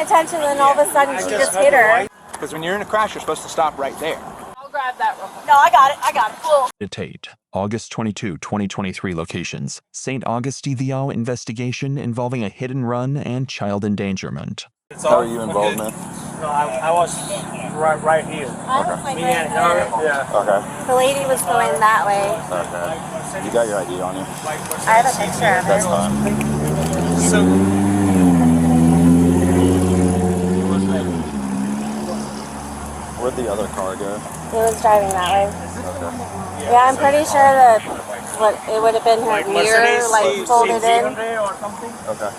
attention, and then all of a sudden she just hit her. Because when you're in a crash, you're supposed to stop right there. I'll grab that real quick. No, I got it. Cool. Tate, August 22, 2023 locations. St. Augustine investigation involving a hit and run and child endangerment. How are you involved, man? No, I was right here. I was like right there. Yeah. Okay. The lady was going that way. Okay. You got your ID on you? I have a picture of her. That's fine. So, Where'd the other car go? He was driving that way. Okay. Yeah, I'm pretty sure that it would have been her mirror, like folded in. or something? Okay.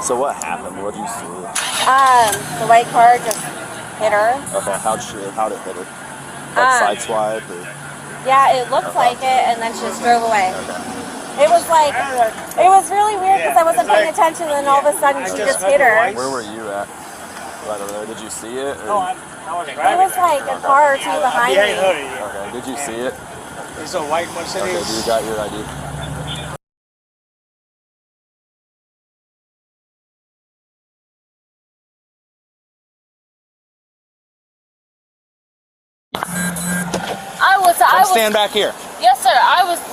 So what happened? What did you see? The white car just hit her. Okay. How'd it hit her? Like sideswipe or? Yeah, it looked like it, and then she just drove away. Okay. It was really weird because I wasn't paying attention, and then all of a sudden she just hit her. Where were you at? Right over there. Did you see it? Or? No, I was It driving. was like a car or two behind me. Okay. Did you see it? It's a white Mercedes. Okay. You got your ID. Stand back here. Yes, sir.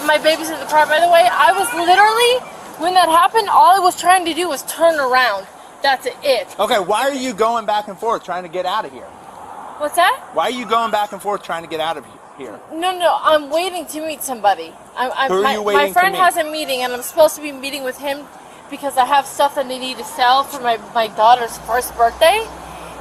My baby's in the car, by the way. I was literally, when that happened, all I was trying to do was turn around. That's it. Okay, why are you going back and forth trying to get out of here? What's that? Why are you going back and forth trying to get out of here? No, I'm waiting to meet somebody. Who are you waiting my friend to meet? has a meeting, and I'm supposed to be meeting with him because I have stuff that I need to sell for my daughter's first birthday.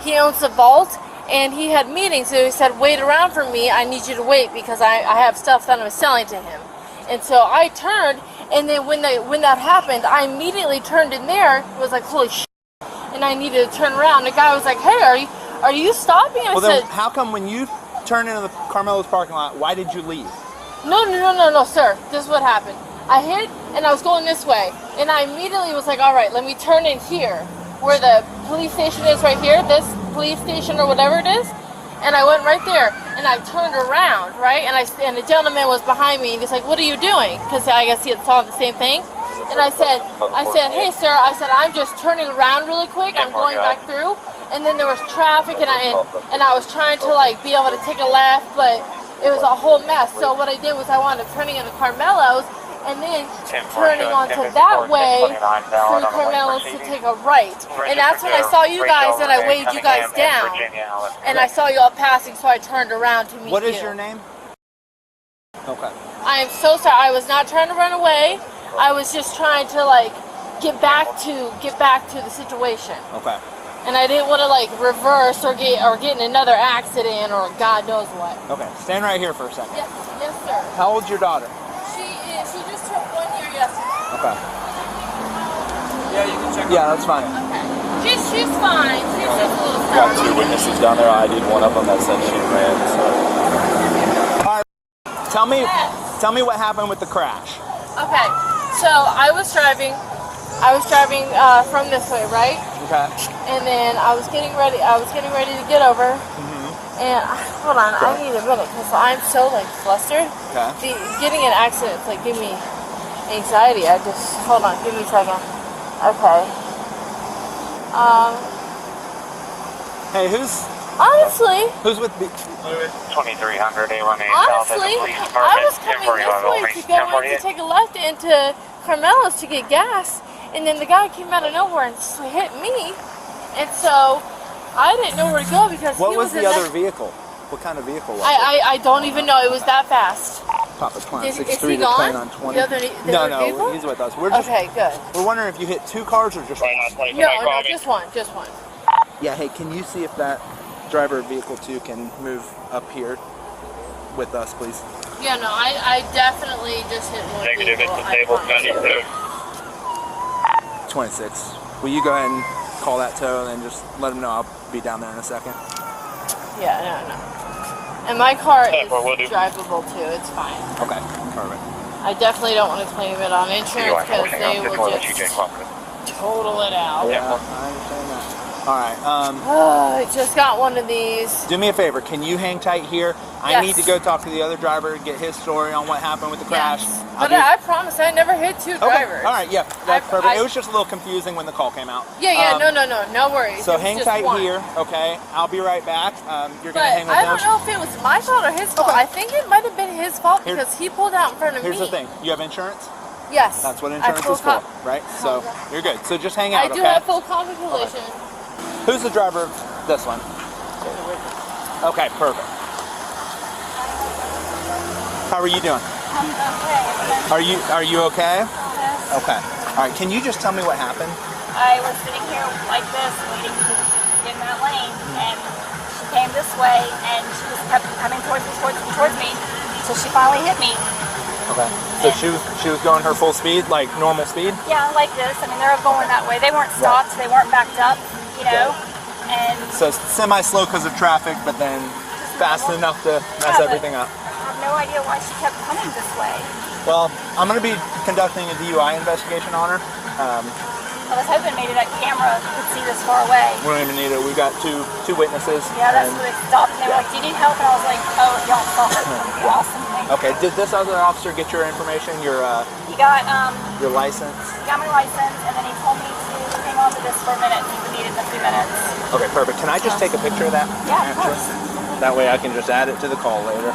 He owns a vault, and he had meetings, so he said, wait around for me. I need you to wait because I have stuff that I'm selling to him. And so I turned, and then when that happened, I immediately turned in there. It was like, holy shit. And I needed to turn around. The guy was like, hey, are you stopping? And Well, I then said, how come when you turned into the Carmelo's parking lot, why did you leave? No, sir. This is what happened. I hit, and I was going this way. And I immediately was like, all right, let me turn in here, where the police station is right here, this police station or whatever it is. And I went right there, and I turned around, right? And the gentleman was behind me, and he's like, what are you doing? Because I guess he had saw the same thing. And I said, hey, sir, I'm just turning around really quick. I'm going back through. And then there was traffic, and I was trying to, like, be able to take a left, but it was a whole mess. So what I did was I wound up turning into Carmelo's, and then turning onto that way through Carmelo's to take a right. And that's when I saw you guys, and I waved you guys down. And I saw you all passing, so I turned around to meet you. What is your name? Okay. I am so sorry. I was not trying to run away. I was just trying to, like, get back to the situation. Okay. And I didn't want to, like, reverse or get in another accident or God knows what. Okay. Stand right here for a second. Yes, sir. How old's your daughter? She just turned 1 year yesterday. Okay. Yeah, you can check. Yeah, that's fine. Okay. She's fine. She's just a little Got startled. 2 witnesses down there. I ID'd one of them that said she ran. So. All right. Tell me what happened with the crash. Okay. So I was driving from this way, right? Okay. And then I was getting ready to get over. And hold on, I need a minute because I'm so, like, flustered. Okay. Getting in accidents, like, give me anxiety. Hold on, give me a second. Okay. Hey, who's with the 2300 A18 Honestly, I was coming this way to go in to take a left into Carmelo's to get gas, and then the guy came out of nowhere and hit me, and so I didn't know where to go because What he was was the other vehicle? What kind of vehicle was it? I don't even know. It was that fast. Papa Plant Is 63 he to gone? plan on 20. The other vehicle? He's with us. We're just, Okay, good. We're wondering if you hit 2 cars or just one. No, just one. Yeah, hey, can you see if that driver of vehicle 2 can move up here with us, please? Yeah, no, I definitely just hit one Negative, vehicle. it's disabled, 26. Will you go ahead and call that tow and then just let them know I'll be down there in a second? Yeah, no. And my car is well, we'll do. drivable too. It's fine. Okay, perfect. I definitely don't want to claim it on insurance because they will just total it out. Yeah, I understand that. All right. Oh, I just got one of these. Do me a favor. Can you hang tight here? I Yes. need to go talk to the other driver, get his story on what happened with the crash. Yes. I'll But do- I promise I never hit two Okay. drivers. All right. Yeah. That's perfect. I- It was just a little confusing when the call came out. Yeah, no worries. So It was hang just tight one. here, okay? I'll be right back. You're But gonna hang with I him. don't know if it was my fault or his fault. Okay. I think it might have been his fault Here- because he pulled out in front of Here's me. the thing. You have insurance. Yes. That's what I insurance full is for, com- right? So you're good. So just hang out, I do okay? have full combat collision. Who's the driver of this one? Okay, perfect. How are you doing? I'm okay. Are you okay? Yes. Okay. All right. Can you just tell me what happened? I was sitting here like this, waiting to get in that lane, and she came this way, and she just kept coming towards me, so she finally hit me. Okay. So she was going her full speed, like normal speed. Yeah, like this. I mean, they were going that way. They weren't stopped. They weren't backed up, you know. And So semi slow because of traffic, but then fast enough to mess Yeah, but- everything up. I have no idea why she kept coming this way. Well, I'm going to be conducting a DUI investigation on her. I was hoping maybe that camera could see this far away. We don't even need it. We've got two witnesses. Yeah, that's and- where they stopped, and they were like, "Do you need help?" And I was like, "Oh, if y'all stop it, that'd be awesome." Thank you. Okay. Did this other officer get your information, your He got license? got my license, and then he told me to hang on to this for a minute. He would need it in a few minutes. Okay, perfect. Can I just take a picture of that? Yeah, of actually? course. That way I can just add it to the call later.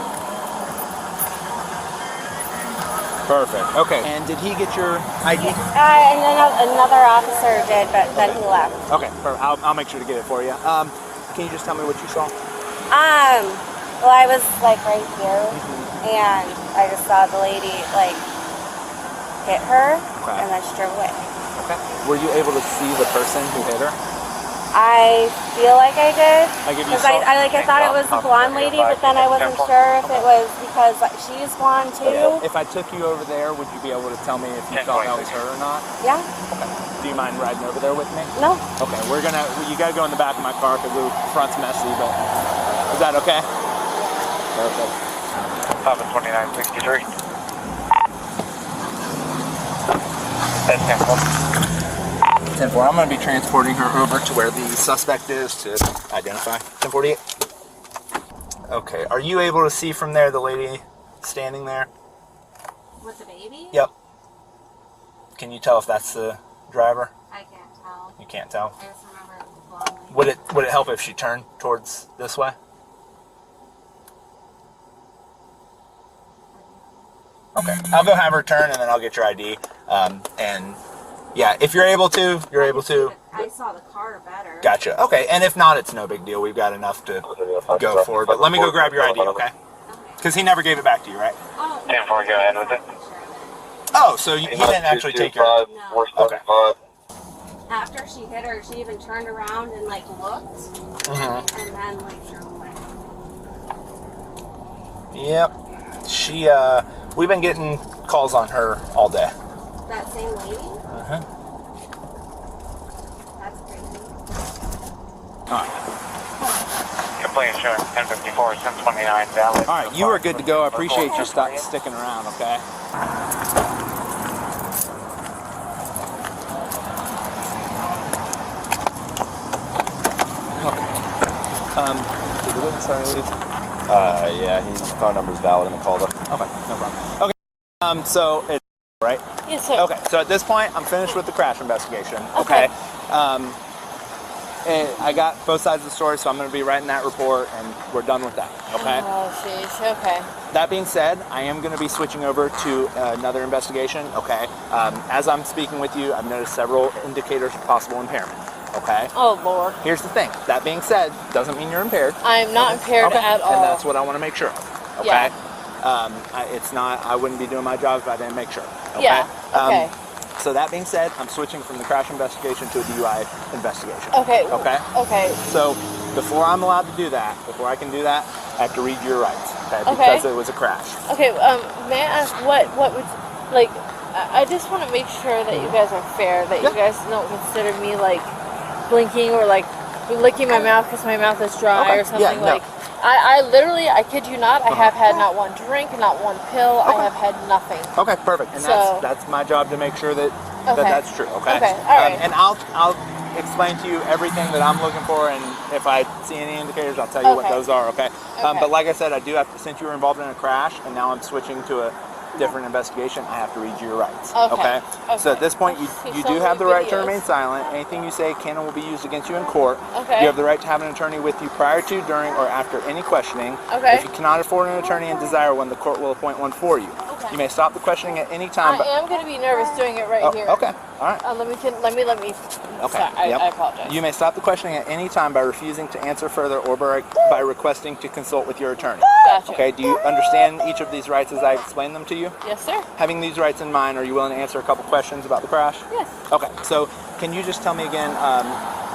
Perfect. Okay. And did he get your ID? And then another officer did, but then he left. Okay. Perfect. I'll make sure to get it for you. Can you just tell me what you saw? Well, I was like right here, and I just saw the lady like hit her, Okay. and then she drove away. Okay. Were you able to see the person who hit her? I feel like I did, I give you because I thought it was the blonde lady, but then I wasn't sure if it was because like, she's blonde too. If I took you over there, would you be able to tell me if you thought that was her or not? Yeah. Do you mind riding over there with me? No. Okay. You gotta go in the back of my car because the front's messy, but is that okay? Perfect. Papa 2963. That's 10-4. 10-4. I'm going to be transporting her over to where the suspect is to identify. 1048. Okay. Are you able to see from there the lady standing there? With the baby? Yep. Can you tell if that's the driver? I can't tell. You can't tell. I just remember it was the blonde lady. Would it help if she turned towards this way? Okay. I'll go have her turn and then I'll get your ID. And yeah, if you're able to, you're able to. I saw the car better. Gotcha. Okay. And if not, it's no big deal. We've got enough to go for. But let me go grab your ID, okay? Because he never gave it back to you, right? Oh, 10-4, go ahead with it. Oh, so you didn't actually take your. No. Okay. After she hit her, she even turned around and like looked, Mhm. and then like drove away. Yep. She. We've been getting calls on her all day. That same lady? Uh-huh. That's crazy. All right. Complaint showing 1054, 1029 valid. All right. You are good to go. I appreciate you sticking around. Okay. Did the witness already leave? Yeah, his phone number's valid in the call though. Okay, no problem. Okay. So it's right. Yes, sir. Okay. So at this point, I'm finished with the crash investigation. Okay. And I got both sides of the story, so I'm going to be writing that report, and we're done with that. Okay. Oh, jeez. Okay. That being said, I am going to be switching over to another investigation. Okay. As I'm speaking with you, I've noticed several indicators of possible impairment. Okay. Oh, Lord. Here's the thing. That being said, doesn't mean you're impaired. I am not impaired at all. And that's what I want to make sure of. Okay. Yeah. It's not. I wouldn't be doing my job if I didn't make sure. Okay? Yeah. Okay. So that being said, I'm switching from the crash investigation to a DUI investigation. Okay. Okay. Okay. So before I'm allowed to do that, before I can do that, I have to read your rights. Okay. Okay. Because it was a crash. Okay. May I ask what would like? I just want to make sure that you guys are fair. That you guys don't consider me like blinking or like licking my mouth because my mouth is dry Okay. or something Yeah, no. like. I literally, I kid you not, I have had not one drink, not one pill. I have had nothing. Okay, perfect. And So- that's my job to make sure that Okay. that's true. Okay. Okay, all right. And I'll explain to you everything that I'm looking for, and if I see any indicators, I'll tell you what Okay. those are, okay? Okay. But like I said, I do have to, since you were involved in a crash, and now I'm switching to a different investigation, I have to read you your rights, Okay. So at this point, I see you so do have the many right to videos. remain silent. Anything you say can and will be used against you in court. Okay. You have the right to have an attorney with you prior to, during, or after any questioning. Okay. If you cannot afford an attorney and desire one, the court will appoint one for you. Okay. You may stop the questioning at any time. I am going to be nervous doing it right here. Okay, all right. Let me. Okay. Sorry, Yep. I apologize. You may stop the questioning at any time by refusing to answer further or by requesting to consult with your attorney. Gotcha. Okay, do you understand each of these rights as I explained them to you? Yes, sir. Having these rights in mind, are you willing to answer a couple questions about the crash? Yes. Okay, so can you just tell me again,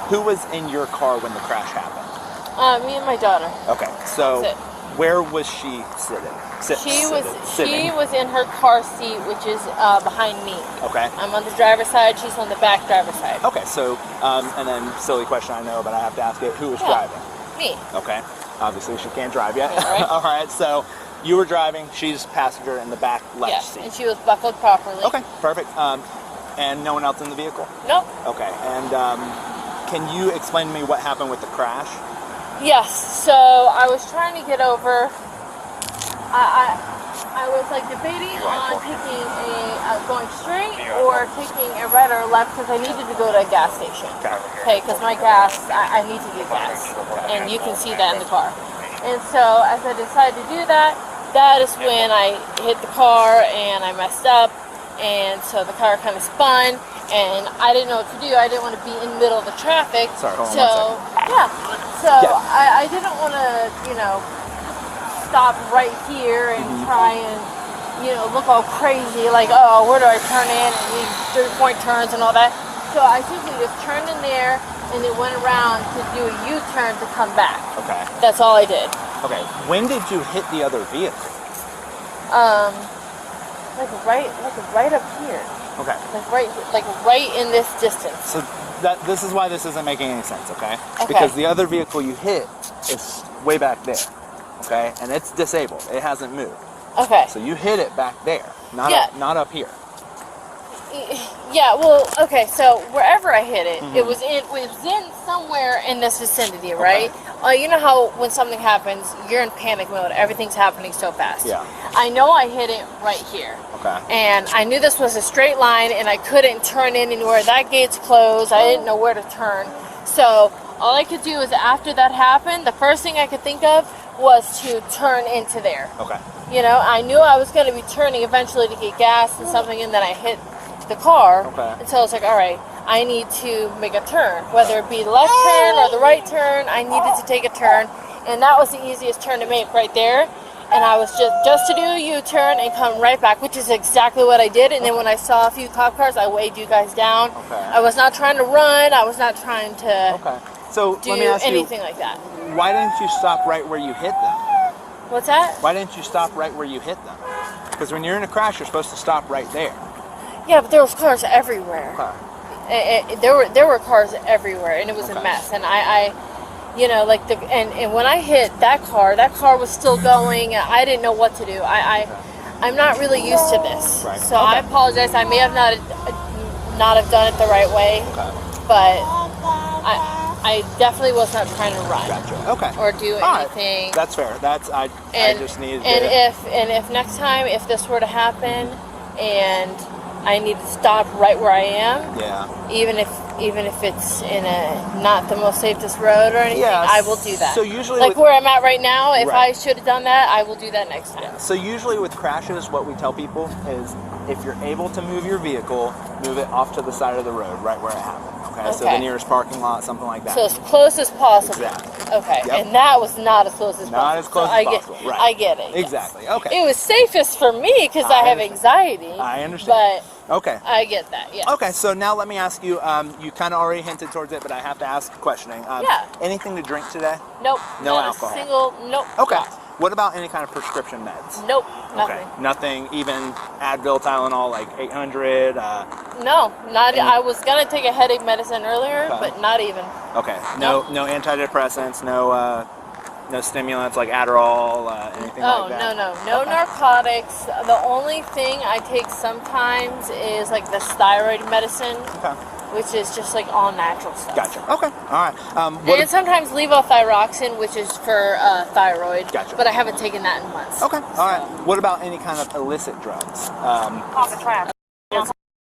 who was in your car when the crash happened? Me and my daughter. Okay, so That's it. where was she sitting? She Sitting. was in her car seat, which is behind me. Okay. I'm on the driver's side. She's on the back driver's side. Okay, so, and then silly question I know, but I have to ask it, who was Yeah. driving? Me. Okay. Obviously, she can't drive yet. Yeah, right. All right. So you were driving. She's passenger in the back left Yes, seat. and she was buckled properly. Okay. Perfect. And no one else in the vehicle. Nope. Okay. And can you explain to me what happened with the crash? Yes. So I was trying to get over. I was like debating on taking going straight or taking a right or a left because I needed to go to a gas station. Okay, because my gas, I need to get gas, and you can see that in the car. And so as I decided to do that, that is when I hit the car and I messed up, and so the car kind of spun, and I didn't know what to do. I didn't want to be in the middle of the traffic. Sorry, hold on so one yeah, I didn't want to, stop right here and try and, look all crazy, like, oh, where do I turn in, and these 3-point turns and all that. So I simply just turned in there and then went around to do a U-turn to come back. Okay. That's all I did. Okay. When did you hit the other vehicle? Like right up here. Okay. Like right in this distance. So this is why this isn't making any sense, okay? Okay. Because the other vehicle you hit is way back there, okay? And it's disabled. It hasn't moved. Okay. So you hit it back there, not up here. Yeah, well, okay, so wherever I hit it, it was in somewhere in this vicinity, right? You know how when something happens, you're in panic mode, everything's happening so fast. Yeah. I know I hit it right here. Okay. And I knew this was a straight line and I couldn't turn in anywhere. That gate's closed. I didn't know where to turn. So all I could do is after that happened, the first thing I could think of was to turn into there. Okay. I knew I was going to be turning eventually to get gas and something, and then I hit the car. Okay. And so I was like, all right, I need to make a turn, whether it be the left turn or the right turn. I needed to take a turn, and that was the easiest turn to make right there. And I was just to do a U-turn and come right back, which is exactly what I did. And then when I saw a few cop cars, I waved you guys down. Okay. I was not trying to run. I was not trying to Okay. So do let me ask anything like that. you, why didn't you stop right where you hit them? What's that? Why didn't you stop right where you hit them? Because when you're in a crash, you're supposed to stop right there. Yeah, but there was cars everywhere. Okay. There were cars everywhere, and it was a Okay. mess. And and when I hit that car was still going. I didn't know what to do. I'm not really used to this, Right. so I apologize. I may have not have done it the right way, Okay. but I definitely was not trying to run Gotcha. Okay. or do All right. anything. That's fair. I just needed If next time if this were to happen and I need to stop right where I am, Yeah. even if it's in a not the most safest road or anything, Yeah, I will do that. so usually like with- where I'm at right now, if Right. I should have done that, I will do that next time. So usually with crashes, what we tell people is if you're able to move your vehicle, move it off to the side of the road, right where it happened. Okay. So the Okay. nearest parking lot, something like that. So as close as possible. Exactly. Okay. Yep. And that was not as close as possible. Not as close So as I get, possible. Right. I get it. yes. Exactly. Okay. It was safest for me because I I have understand. anxiety. I understand. But Okay. I get that. Yeah. Okay, so now let me ask you, you kind of already hinted towards it, but I have to ask questioning. Yeah. Anything to drink today? Nope. No not alcohol. A single. Nope. Okay. What about any kind of prescription meds? Nope. Nothing. Okay. Nothing, even Advil, Tylenol, like 800? No, not. I was gonna take a headache medicine earlier, Okay. but not even. Okay. No antidepressants, no stimulants like Adderall, anything like that? No narcotics. The only thing I take sometimes is like the thyroid medicine, Okay. which is just like all natural stuff. Gotcha. Okay. All right. And sometimes levothyroxine, which is for thyroid. Gotcha. But I haven't taken that in months. Okay. All right. What about any kind of illicit drugs? Off the trap.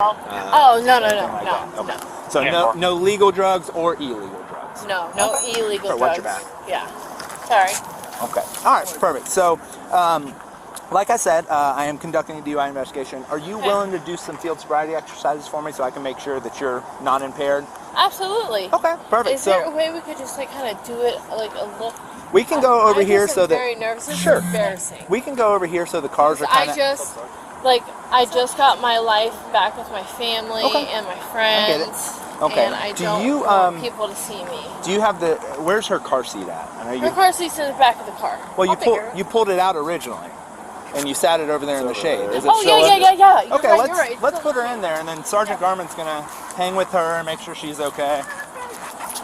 Oh no. Okay. So no legal drugs or illegal drugs. No illegal drugs. Watch your back. Yeah. Sorry. Okay. All right. Perfect. So, like I said, I am conducting a DUI investigation. Are you willing to do some field sobriety exercises for me so I can make sure that you're not impaired? Absolutely. Okay. Perfect. Is there a way we could just like kind of do it like a little? We can go over here so that. I'm very nervous. This Sure. is embarrassing. We can go over here so the cars are kind of. I just got my life back with my family and my friends. Okay. And I don't want people to see me. Do you have the? Where's her car seat at? I know Her car seat's in the back of the car. Well, you pulled it out originally, and you sat it over there in the shade. Is it Oh still yeah. You're Okay, right, let's put her in there, and then Sergeant Garman's gonna hang with her and make sure she's okay. Do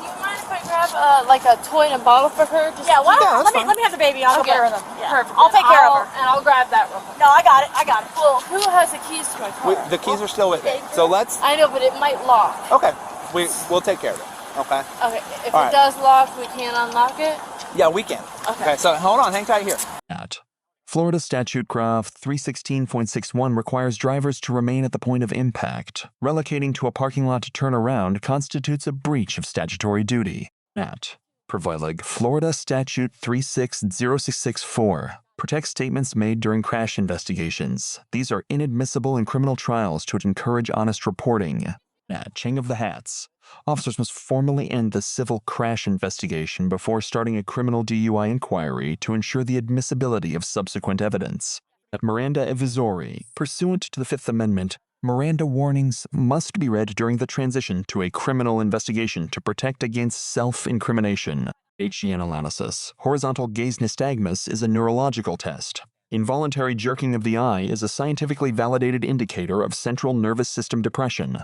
you mind if I grab like a toy and a bottle for her? Just Let me have the baby. I'll go put her in them. Yeah. Perfect. I'll take care of her. And I'll grab that real quick. No, I got it. Well, who has the keys to my car? The keys are still with me, so let's. I know, but it might lock. Okay, we'll take care of it. Okay. Okay, if All it right. does lock, we can't unlock it? Yeah, we can. Okay, so hold on, hang tight here. At Florida Statute Graph 316.61 requires drivers to remain at the point of impact. Relocating to a parking lot to turn around constitutes a breach of statutory duty. At Provileg Florida Statute 360664 protects statements made during crash investigations. These are inadmissible in criminal trials to encourage honest reporting. At Ching of the Hats, officers must formally end the civil crash investigation before starting a criminal DUI inquiry to ensure the admissibility of subsequent evidence. At Miranda Evisori, pursuant to the Fifth Amendment, Miranda warnings must be read during the transition to a criminal investigation to protect against self-incrimination. HGN analysis. Horizontal gaze nystagmus is a neurological test. Involuntary jerking of the eye is a scientifically validated indicator of central nervous system depression.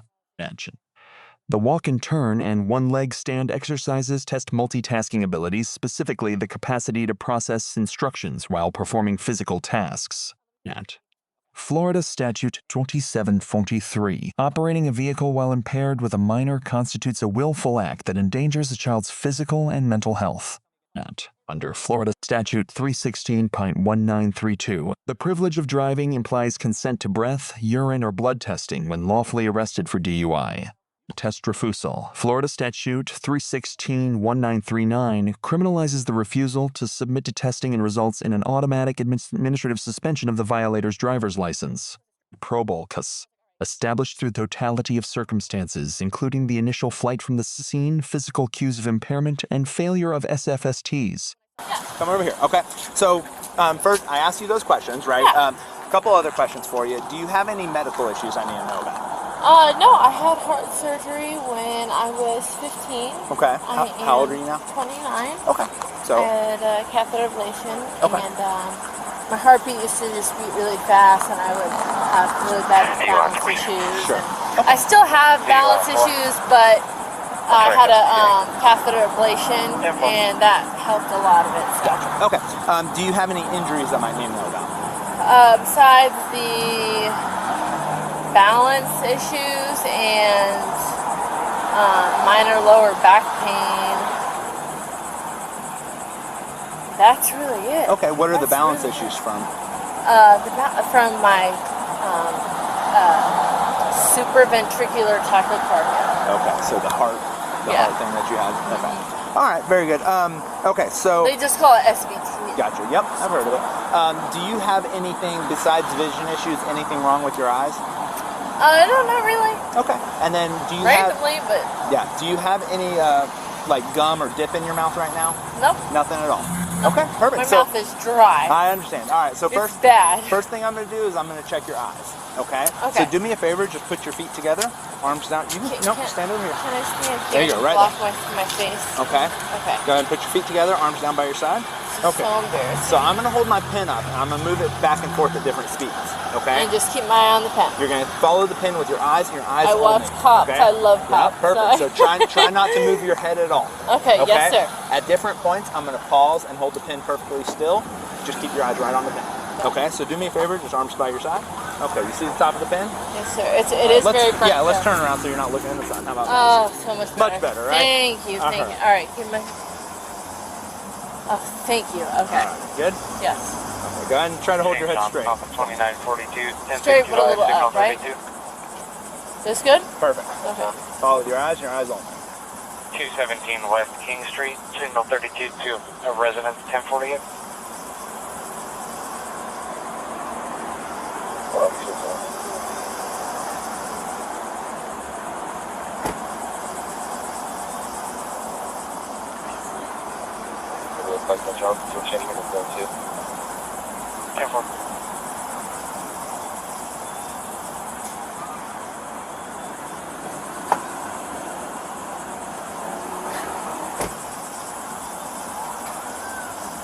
The walk and turn and one-leg stand exercises test multitasking abilities, specifically the capacity to process instructions while performing physical tasks. At Florida Statute 2743, operating a vehicle while impaired with a minor constitutes a willful act that endangers a child's physical and mental health. At Under Florida Statute 316.1932, the privilege of driving implies consent to breath, urine, or blood testing when lawfully arrested for DUI. Test refusal. Florida Statute 316.1939 criminalizes the refusal to submit to testing and results in an automatic administrative suspension of the violator's driver's license. Probolcus. Established through totality of circumstances, including the initial flight from the scene, physical cues of impairment, and failure of SFSTs. Come over here. Okay. So first, I asked you those questions, right? A couple other questions for you. Do you have any medical issues I need to know about? No, I had heart surgery when I was 15. Okay. How old are you now? 29. Okay. So I had a catheter ablation, Okay. and my heartbeat used to just beat really fast, and I would have really bad balance issues. Sure. And I still have balance issues, but I had a catheter ablation, and that helped a lot of it. So. Okay. Do you have any injuries I might need to know about? Besides the balance issues and minor lower back pain, that's really it. Okay. What are the balance issues from? From my supraventricular tachycardia. Okay. So the heart thing that you had. Okay. All right. Very good. Okay. So. They just call it SVT. Gotcha. Yep. I've heard of it. Do you have anything besides vision issues? Anything wrong with your eyes? No, not really. Okay. And then do you Randomly, but do you have any like gum or dip in your mouth right now? nope. Nothing at all. Okay, perfect. My mouth is dry. I understand. All right. So It's first bad. First thing I'm going to do is I'm going to check your eyes. Okay. Okay. So do me a favor. Just put your feet together, arms down. You can stand over here. Can I stand here? There you go, and right block my face? Okay. Okay. Go ahead and put your feet together, arms down by your side. Okay. So embarrassing. So I'm going to hold my pen up and I'm going to move it back and forth at different speeds. Okay. And just keep my eye on the pen. You're going to follow the pin with your eyes and your eyes I only. watch cops. Okay? I love cops. Yeah, perfect. So try not to move your head at all. Okay, yes, sir. At different points, I'm going to pause and hold the pin perfectly still. Just keep your eyes right on the pin. Okay, so do me a favor, just arms by your side. Okay, you see the top of the pin? Yes, sir. It is very bright. Yeah, let's turn around so you're not looking in the sun. How about Oh, so much better. Much better, right? Thank you, thank you. All right, give me. Oh, thank you. Okay. Good? Yes. Okay, go ahead and try to hold your head straight. 2942, Straight, but a little up, right? This good? Perfect. Okay. Follow with your eyes only. 217 West King Street, signal 32 to a residence 1048.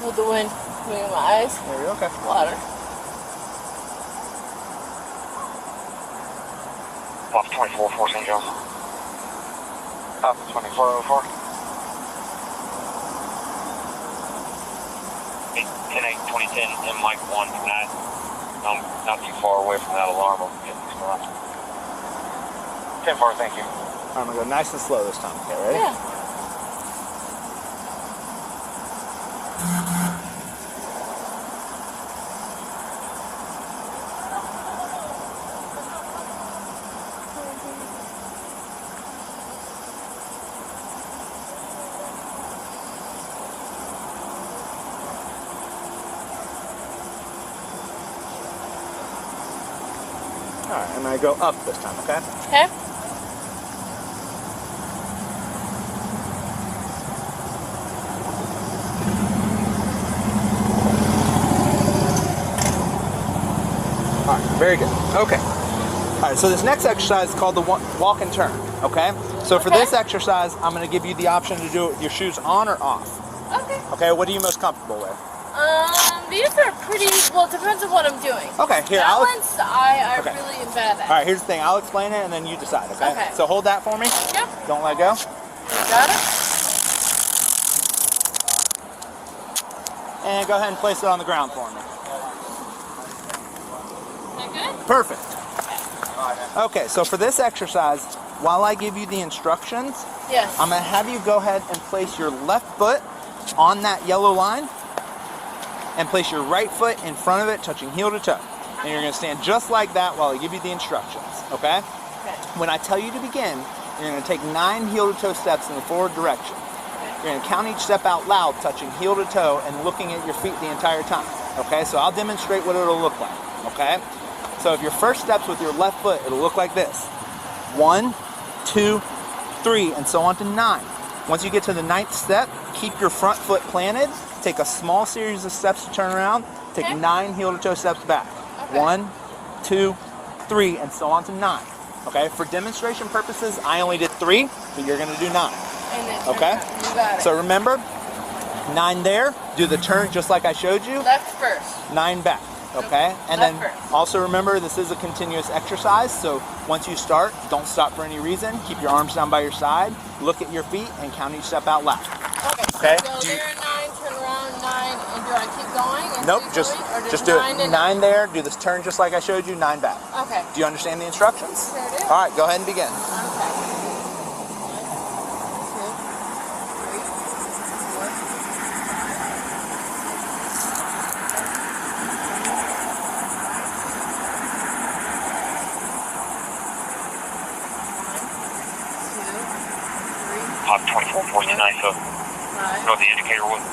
With the wind moving in my eyes. There we go, okay. Water. Off 2404 St. John's. Up 2404. 10-8-2010 and Mike 1 from that. I'm not too far away from that alarm. I'll get this one. 10-4, thank you. I'm gonna go nice and slow this time. Okay, ready? Yeah. Alright, I'm gonna go up this time, okay? Okay. Alright, very good. Okay. Alright, so this next exercise is called the walk and turn, okay? So for this exercise, I'm gonna give you the option to do it with your shoes on or off. Okay. Okay, what are you most comfortable with? These are pretty, well, it depends on what I'm doing. Okay, here, Balance, I Okay. really am bad at. Alright, here's the thing. I'll explain it and then you decide, okay? Okay. So hold that for me. Yep. Don't let go. Got it? And go ahead and place it on the ground for me. Is that good? Perfect. Okay, so for this exercise, while I give you the instructions, Yes. I'm going to have you go ahead and place your left foot on that yellow line and place your right foot in front of it, touching heel to toe. And you're going to stand just like that while I give you the instructions, okay? Okay. When I tell you to begin, you're going to take 9 heel to toe steps in the forward direction. You're going to count each step out loud, touching heel to toe and looking at your feet the entire time, okay? So I'll demonstrate what it'll look like, okay? So if your first step's with your left foot, it'll look like this. 1, 2, 3, and so on to 9. Once you get to the 9th step, keep your front foot planted, take a small series of steps to turn around, take 9 heel to toe steps back. Okay. 1, 2, 3, and so on to 9. Okay, for demonstration purposes, I only did 3, but you're going to do 9. And then turn Okay? around. You got it. So remember, 9 there, do the turn just like I showed you, Left first. 9 back. Okay, and Left then first. also remember this is a continuous exercise, so once you start, don't stop for any reason. Keep your arms down by your side, look at your feet, and count each step out loud. Okay. Okay. So go there, 9, turn around, 9, and do I keep going? And Nope, keep just going, or just do 9 it. and 9 there, do this turn just like I showed you, 9 back. Okay. Do you understand the instructions? Sure do. All right, go ahead and begin. Okay. 1, Pop 2449, so 5, know the indicator was. 6,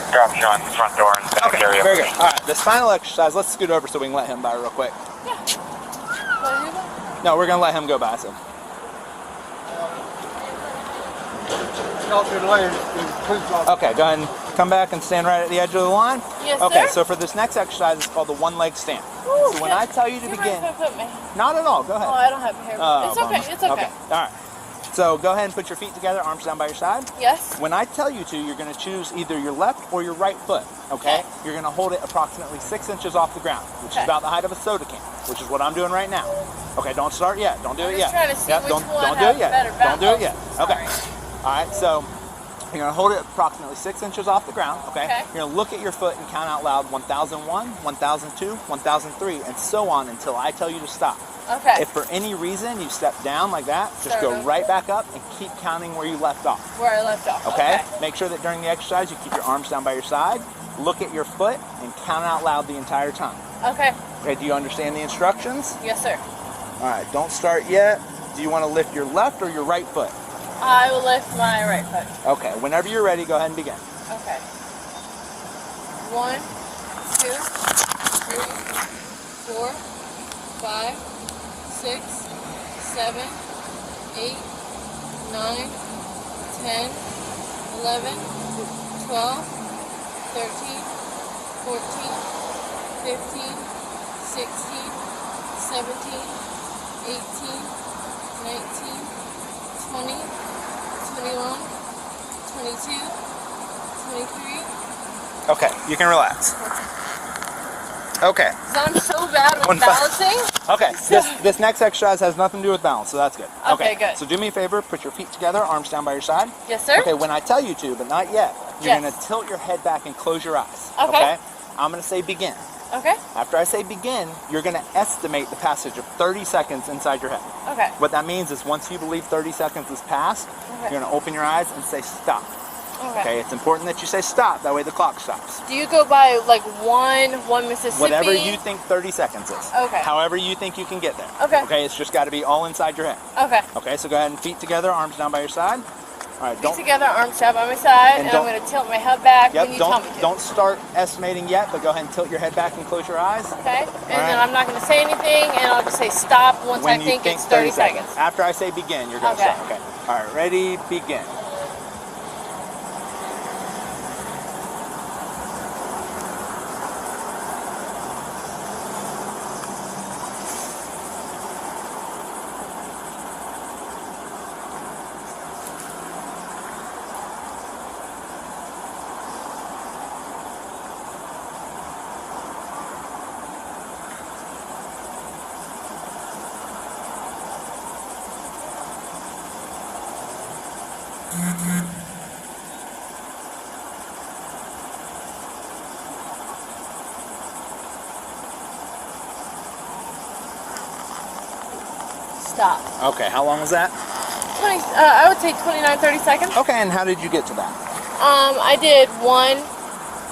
7. Drop you on the front door and back Okay, area. very good. All right, this final exercise, let's scoot over so we can let him by real quick. Yeah. Let you go. No, we're going to let him go by, so. Okay, go ahead and come back and stand right at the edge of the line. Yes, Okay, sir. so for this next exercise, it's called the one-leg stand. Ooh, So when I tell you to you begin, mind if I put my- not at all, go ahead. Oh, I don't have hair. Oh, It's okay. bummer. It's okay. All right. So go ahead and put your feet together, arms down by your side. Yes. When I tell you to, you're going to choose either your left or your right foot, okay? Okay. You're going to hold it approximately 6 inches off the ground, which is Okay. about the height of a soda can, which is what I'm doing right now. Okay, don't start yet. Don't do I'm it just yet. trying to see which don't one do has it yet. better Don't do it yet. balance. Okay. All right, so You're gonna hold it approximately 6 inches off the ground, okay? Okay. You're gonna look at your foot and count out loud 1001, 1002, 1003, and so on until I tell you to stop. Okay. If for any reason you step down like that, just Start go over. right back up and keep counting where you left off. Where I left off. Okay? Make sure that during the exercise you keep your arms down by your side, look at your foot, and count out loud the entire time. Okay. Okay, do you understand the instructions? Yes, sir. All right, don't start yet. Do you want to lift your left or your right foot? I will lift my right foot. Okay, whenever you're ready, go ahead and begin. Okay. 1, 2, 3, 4, 5, 6, 7, 8, 9, 10, 11, 12, 13, 14, 15, 16, 17, 18, 19, 20, 21, 22, 23. Okay, you can relax. Okay. 'Cause I'm so bad with 1, 5. balancing. Okay, this next exercise has nothing to do with balance, so that's good. Okay, good. So do me a favor, put your feet together, arms down by your side. Yes, sir. Okay, when I tell you to, but not yet, you're Yes. gonna tilt your head back and close your eyes. Okay. I'm gonna say begin. Okay. After I say begin, you're gonna estimate the passage of 30 seconds inside your head. Okay. What that means is once you believe 30 seconds is passed, Okay. you're gonna open your eyes and say stop. Okay. Okay, it's important that you say stop, that way the clock stops. Do you go by like one Mississippi? Whatever you think 30 seconds is. Okay. However you think you can get there. Okay. Okay, it's just gotta be all inside your head. Okay. Okay, so go ahead and feet together, arms down by your side. All right, Feet don't. together, arms down by my side, And and I'm don't- going to tilt my head back Yep, when you tell me to. don't start estimating yet, but go ahead and tilt your head back and close your eyes. Okay? And then right. I'm not going to say anything, and I'll just say stop once When I you think it's 30 seconds. After I say begin, you're going to Okay. start. Okay. All right, ready, begin. Stop. Okay, how long was that? 20, I would say 29, 30 seconds. Okay, and how did you get to that? I did 1,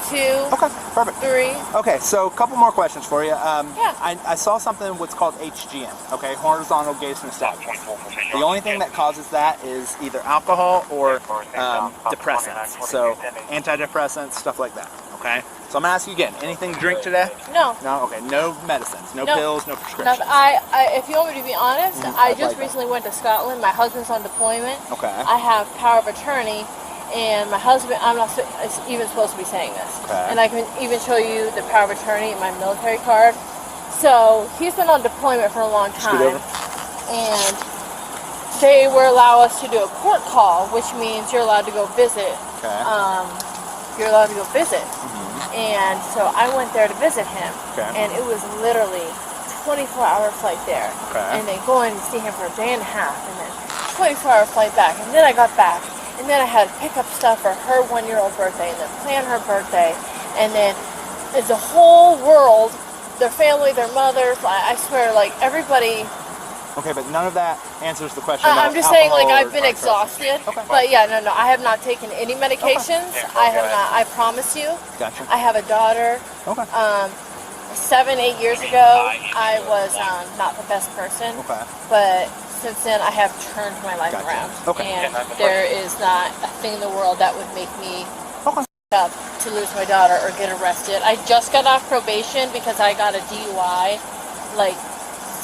2, Okay, perfect. 3. Okay, so a couple more questions for you. Yeah. I saw something what's called HGM, okay, horizontal gaze nystagmus. The only thing that causes that is either alcohol or depressants, so antidepressants, stuff like that, okay? So I'm gonna ask you again, anything to drink today? No. No? Okay, no medicines, no pills, no prescriptions. Nothing. If you want me to be honest, I I'd just like recently went to Scotland. My husband's on deployment. Okay. I have power of attorney, and my husband, I'm not even supposed to be saying this. Okay. And I can even show you the power of attorney in my military card. So he's been on deployment for a long Scoot time. over. And they will allow us to do a court call, which means you're allowed to go visit. Okay. You're allowed to go visit. And so I went there to visit him. Okay. And it was literally 24-hour flight there. Okay. And then going and see him for a day and a half. And then 24-hour flight back. And then I got back. And then I had to pick up stuff for her 1-year-old birthday. And then plan her birthday. And then it's the whole world, their family, their mothers. I swear, like everybody. Okay, but none of that answers the question. I'm just saying, like, alcohol I've or been drug exhausted. Okay. But yeah, no, I have not taken any medications. I have not. I promise you. Gotcha. I have a daughter. Okay. 7, 8 years ago, I was not the best person. Okay. But since then, I have turned my life Gotcha. around. Okay. And there is not a thing in the world that would make me Okay. up to lose my daughter or get arrested. I just got off probation because I got a DUI, like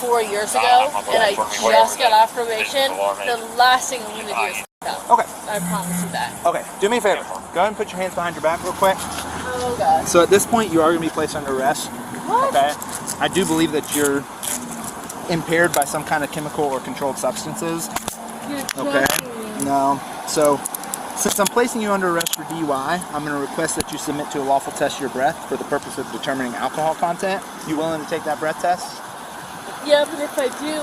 4 years ago, and I just got off probation. The last thing I'm going to do is up. Okay. I promise you that. Okay. Do me a favor. Go ahead and put your hands behind your back real quick. Oh, God. So at this point, you are going to be placed under arrest. What? Okay. I do believe that you're impaired by some kind of chemical or controlled substances. You're Okay. joking me. No. So since I'm placing you under arrest for DUI, I'm going to request that you submit to a lawful test of your breath for the purpose of determining alcohol content. You willing to take that breath test? Yeah, but if I do,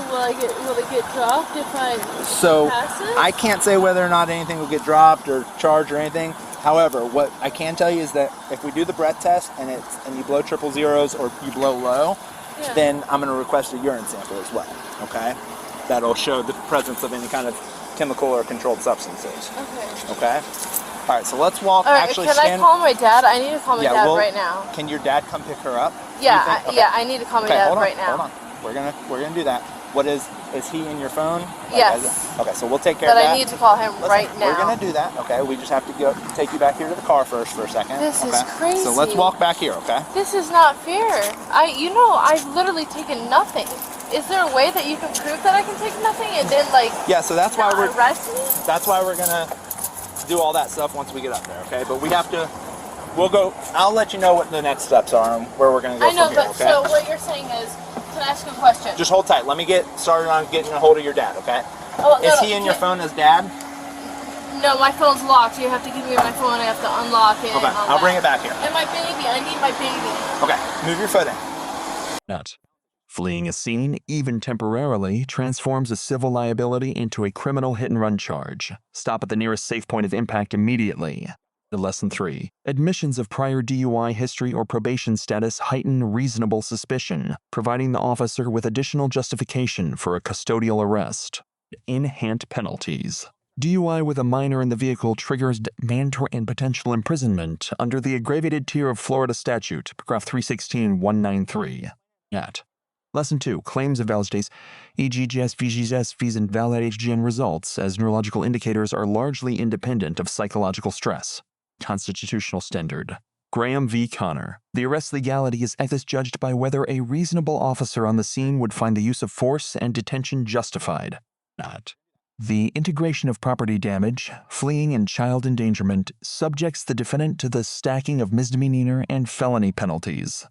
will it get dropped if I So pass it? I can't say whether or not anything will get dropped or charged or anything. However, what I can tell you is that if we do the breath test and you blow 000s or you blow low, Yeah. then I'm going to request a urine sample as well. Okay, that'll show the presence of any kind of chemical or controlled substances. Okay. Okay. All right, so let's walk. All right, Actually, can I call my dad? I need to call my dad well, right now. Can your dad come pick her up? Yeah, You think? Okay. yeah, I need to call my Okay, dad hold on, right now. hold on. We're gonna do that. What is he in your phone? Yes. Okay, so we'll take care But of that. I need to call him Listen, right now. We're gonna do that. Okay, we just have to take you back here to the car first for a second. This okay? is crazy. So let's walk back here. Okay. This is not fair. I've literally taken nothing. Is there a way that you can prove that I can take nothing and then Yeah, so that's why not arrest me? That's why we're gonna do all that stuff once we get up there. Okay, but we have to. We'll go. I'll let you know what the next steps are and where we're gonna go. I know, from here, but okay? so what you're saying is, can I ask you a question? Just hold tight. Let me get started on getting a hold of your dad. Okay. Oh, no, Is he in your phone as dad? No, my phone's locked. You have to give me my phone. I have to unlock it. Okay, I'll bring it back here. And my baby. I need my baby. Okay, move your foot in. Not. Fleeing a scene, even temporarily, transforms a civil liability into a criminal hit-and-run charge. Stop at the nearest safe point of impact immediately. Lesson 3. Admissions of prior DUI history or probation status heighten reasonable suspicion, providing the officer with additional justification for a custodial arrest. In-hand penalties. DUI with a minor in the vehicle triggers mandatory and potential imprisonment under the aggravated tier of Florida statute, paragraph 316.193. At Lesson 2. Claims of valid states, e.g. GS, VGS, fees, and valid HGN results as neurological indicators are largely independent of psychological stress. Constitutional standard. Graham v. Connor. The arrest legality is ethically judged by whether a reasonable officer on the scene would find the use of force and detention justified. Not. The integration of property damage, fleeing, and child endangerment subjects the defendant to the stacking of misdemeanor and felony penalties.